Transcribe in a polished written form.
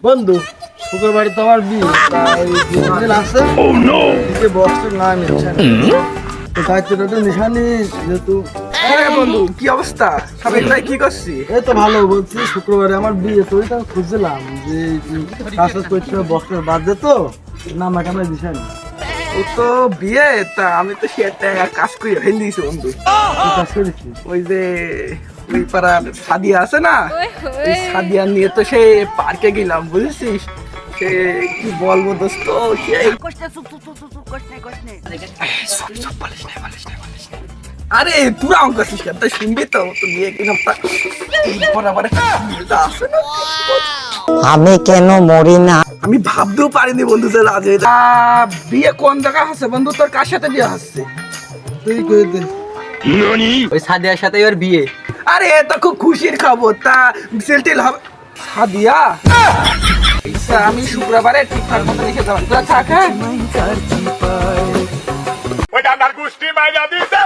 বন্ধু শুক্রবারে তো আমার বিয়ে আছে বক্সের নাম তো দায়িত্বটা তো নিশানি যেহেতু বন্ধু কি অবস্থা সবাই তাই কি করছি? এই তো ভালো বলছি শুক্রবারে আমার বিয়ে তো ওইটা খুঁজছিলাম যে কাজ করতে বক্সের বাদ দে তো নাম আমরা নিশানি ও তো বিয়ে তা আমি তো সে একটা কাজ করে ফেলে দিয়েছি বন্ধু। কাজ করেছি ওই যে ওই পাড়ার সাদিয়া আছে না, ওই সাদিয়া নিয়ে তো সে পার্কে গেলাম বুঝেছিস। সে কি বলবো দোস্ত আরে তোরা অঙ্ক আছিস কেন তাই শুনবি তো তো নিয়ে গেলাম বরাবর আছে না। আমি কেন মরি না? আমি ভাবতেও পারিনি বন্ধু যে রাজে বিয়ে কোন জায়গা হচ্ছে বন্ধু, তোর কার সাথে বিয়ে হচ্ছে? তুই করে দে ওই সাদিয়ার সাথে ওর বিয়ে। আরে এটা খুব খুশির খবর, তা সেলটেল হবে সাদিয়া। তা আমি শুক্রবারে ঠিকঠাক মতো লিখে যাবো, তোরা থাক। হ্যাঁ ওই ডান্ডার গুষ্টি মাইরা দিছে